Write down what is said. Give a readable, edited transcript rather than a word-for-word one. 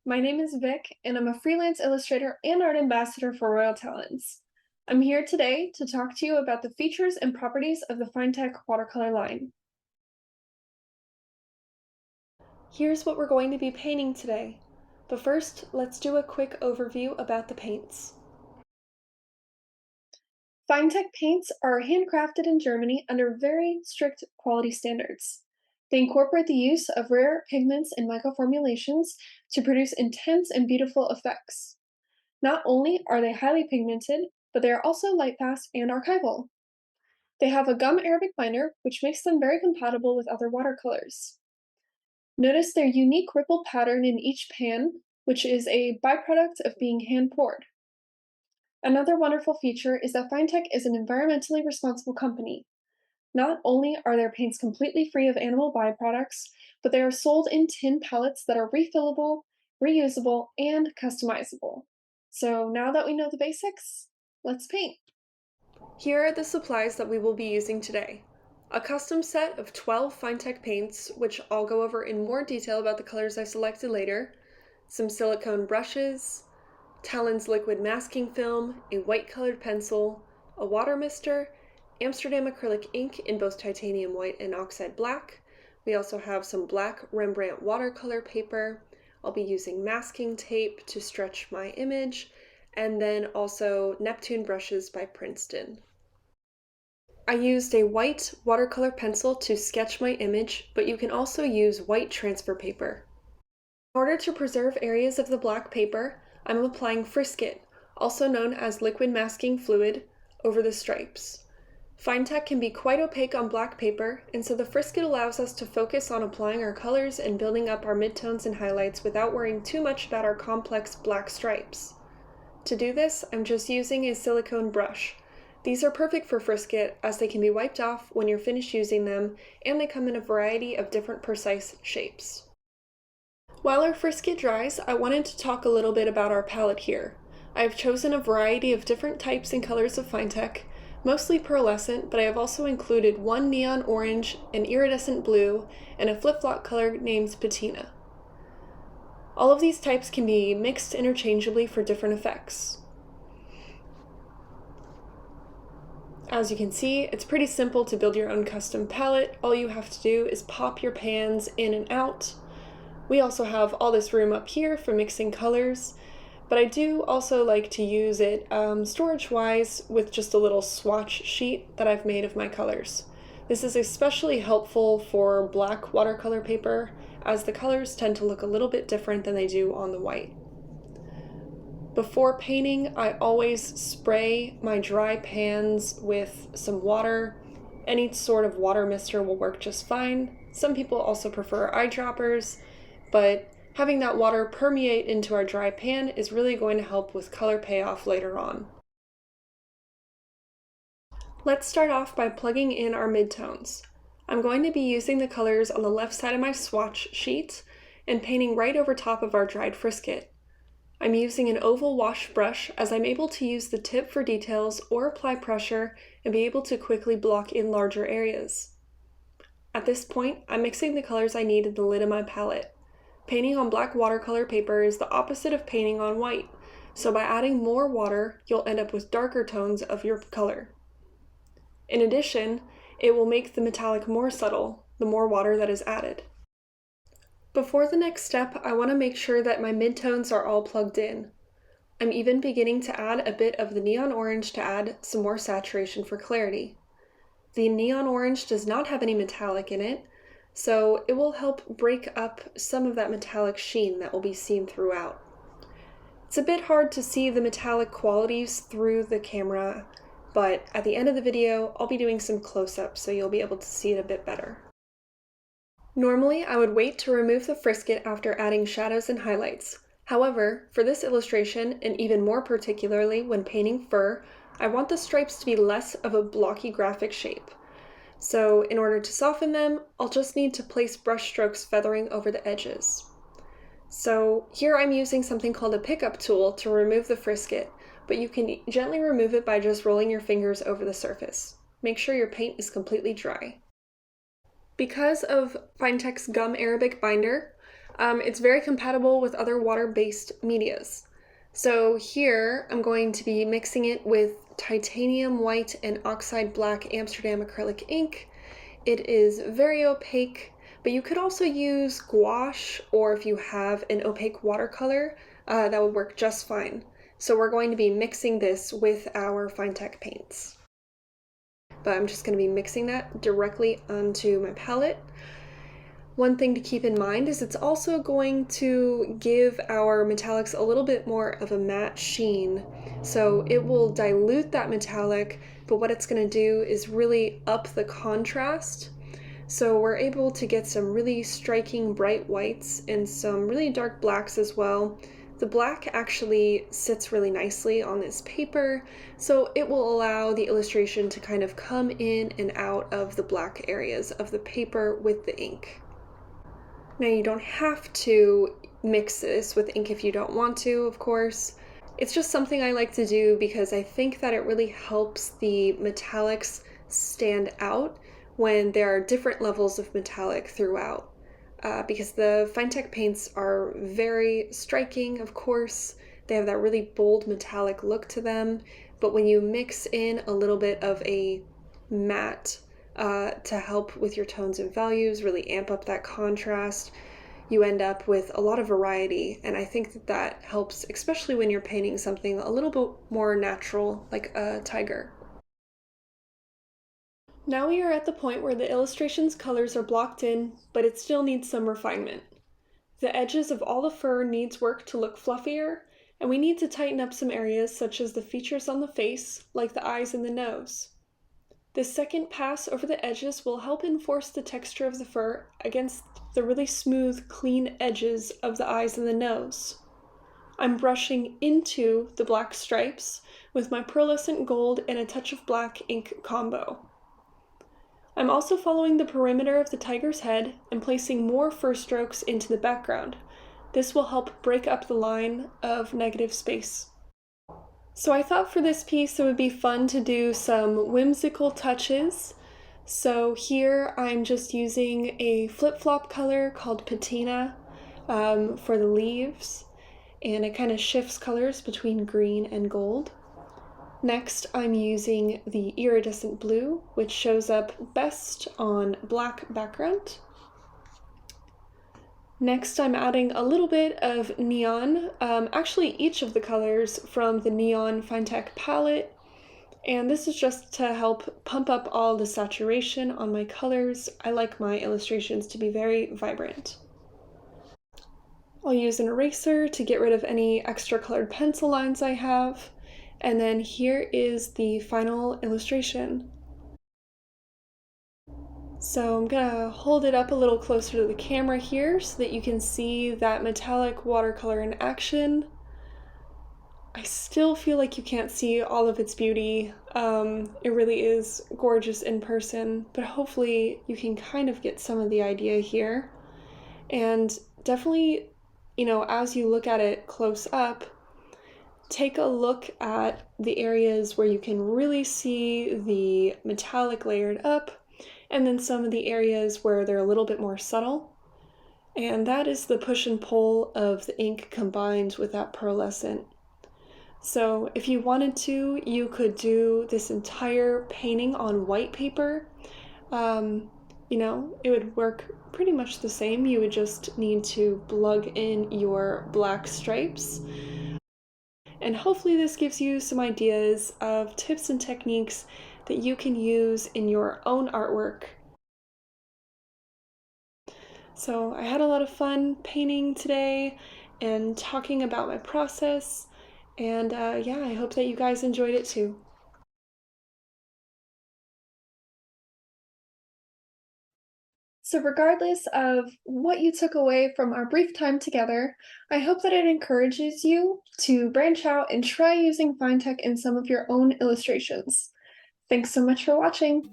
My name is Vic, and I'm a freelance illustrator and art ambassador for Royal Talens. I'm here today to talk to you about the features and properties of the FineTec watercolor line. Here's what we're going to be painting today, but first, let's do a quick overview about the paints. FineTec paints are handcrafted in Germany under very strict quality standards. They incorporate the use of rare pigments and microformulations to produce intense and beautiful effects. Not only are they highly pigmented, but they are also light fast and archival. They have a gum Arabic binder, which makes them very compatible with other watercolors. Notice their unique ripple pattern in each pan, which is a byproduct of being hand poured. Another wonderful feature is that FineTec is an environmentally responsible company. Not only are their paints completely free of animal byproducts, but they are sold in tin pallets that are refillable, reusable, and customizable. So now that we know the basics, let's paint. Here are the supplies that we will be using today. A custom set of 12 FineTec paints, which I'll go over in more detail about the colors I selected later, some silicone brushes, Talens liquid masking film, a white colored pencil, a water mister, Amsterdam acrylic ink in both titanium white and oxide black. We also have some black Rembrandt watercolor paper. I'll be using masking tape to stretch my image, and then also Neptune brushes by Princeton. I used a white watercolor pencil to sketch my image, but you can also use white transfer paper. In order to preserve areas of the black paper, I'm applying Frisket, also known as liquid masking fluid, over the stripes. FineTec can be quite opaque on black paper, and so the Frisket allows us to focus on applying our colors and building up our midtones and highlights without worrying too much about our complex black stripes. To do this, I'm just using a silicone brush. These are perfect for Frisket as they can be wiped off when you're finished using them, and they come in a variety of different precise shapes. While our Frisket dries, I wanted to talk a little bit about our palette here. I have chosen a variety of different types and colors of FineTec, mostly pearlescent, but I have also included one neon orange, an iridescent blue, and a flip-flop color named Patina. All of these types can be mixed interchangeably for different effects. As you can see, it's pretty simple to build your own custom palette. All you have to do is pop your pans in and out. We also have all this room up here for mixing colors, but I do also like to use it storage-wise with just a little swatch sheet that I've made of my colors. This is especially helpful for black watercolor paper, as the colors tend to look a little bit different than they do on the white. Before painting, I always spray my dry pans with some water. Any sort of water mister will work just fine. Some people also prefer eyedroppers, but having that water permeate into our dry pan is really going to help with color payoff later on. Let's start off by plugging in our midtones. I'm going to be using the colors on the left side of my swatch sheet and painting right over top of our dried Frisket. I'm using an oval wash brush as I'm able to use the tip for details or apply pressure and be able to quickly block in larger areas. At this point, I'm mixing the colors I need in the lid of my palette. Painting on black watercolor paper is the opposite of painting on white, so by adding more water, you'll end up with darker tones of your color. In addition, it will make the metallic more subtle, the more water that is added. Before the next step, I want to make sure that my midtones are all plugged in. I'm even beginning to add a bit of the neon orange to add some more saturation for clarity. The neon orange does not have any metallic in it, so it will help break up some of that metallic sheen that will be seen throughout. It's a bit hard to see the metallic qualities through the camera, but at the end of the video, I'll be doing some close-ups so you'll be able to see it a bit better. Normally, I would wait to remove the Frisket after adding shadows and highlights. However, for this illustration, and even more particularly when painting fur, I want the stripes to be less of a blocky graphic shape. So in order to soften them, I'll just need to place brush strokes feathering over the edges. So here I'm using something called a pickup tool to remove the Frisket, but you can gently remove it by just rolling your fingers over the surface. Make sure your paint is completely dry. Because of FineTec's gum Arabic binder, It's very compatible with other water-based medias. So here I'm going to be mixing it with titanium white and oxide black Amsterdam acrylic ink. It is very opaque, but you could also use gouache, or if you have an opaque watercolor, that would work just fine. So we're going to be mixing this with our FineTec paints. But I'm just going to be mixing that directly onto my palette. One thing to keep in mind is it's also going to give our metallics a little bit more of a matte sheen. So it will dilute that metallic, but what it's going to do is really up the contrast. So we're able to get some really striking bright whites and some really dark blacks as well. The black actually sits really nicely on this paper, so it will allow the illustration to kind of come in and out of the black areas of the paper with the ink. Now you don't have to mix this with ink if you don't want to, of course. It's just something I like to do because I think that it really helps the metallics stand out when there are different levels of metallic throughout. Because the FineTec paints are very striking, of course. They have that really bold metallic look to them, but when you mix in a little bit of a matte to help with your tones and values, really amp up that contrast, you end up with a lot of variety, and I think that that helps, especially when you're painting something a little bit more natural, like a tiger. Now we are at the point where the illustration's colors are blocked in, but it still needs some refinement. The edges of all the fur needs work to look fluffier, and we need to tighten up some areas such as the features on the face, like the eyes and the nose. This second pass over the edges will help enforce the texture of the fur against the really smooth, clean edges of the eyes and the nose. I'm brushing into the black stripes with my pearlescent gold and a touch of black ink combo. I'm also following the perimeter of the tiger's head and placing more fur strokes into the background. This will help break up the line of negative space. So I thought for this piece it would be fun to do some whimsical touches. So here I'm just using a flip-flop color called patina for the leaves, and it kind of shifts colors between green and gold. Next I'm using the iridescent blue, which shows up best on black background. Next, I'm adding a little bit of neon, actually each of the colors from the Neon FineTec palette, and this is just to help pump up all the saturation on my colors. I like my illustrations to be very vibrant. I'll use an eraser to get rid of any extra colored pencil lines I have, and then here is the final illustration. So I'm gonna hold it up a little closer to the camera here so that you can see that metallic watercolor in action. I still feel like you can't see all of its beauty. It really is gorgeous in person, but hopefully you can kind of get some of the idea here. And definitely, as you look at it close up, take a look at the areas where you can really see the metallic layered up, and then some of the areas where they're a little bit more subtle. And that is the push and pull of the ink combined with that pearlescent. So if you wanted to, you could do this entire painting on white paper. It would work pretty much the same. You would just need to plug in your black stripes. And hopefully this gives you some ideas of tips and techniques that you can use in your own artwork. So I had a lot of fun painting today and talking about my process, and yeah, I hope that you guys enjoyed it too. So regardless of what you took away from our brief time together, I hope that it encourages you to branch out and try using FineTec in some of your own illustrations. Thanks so much for watching!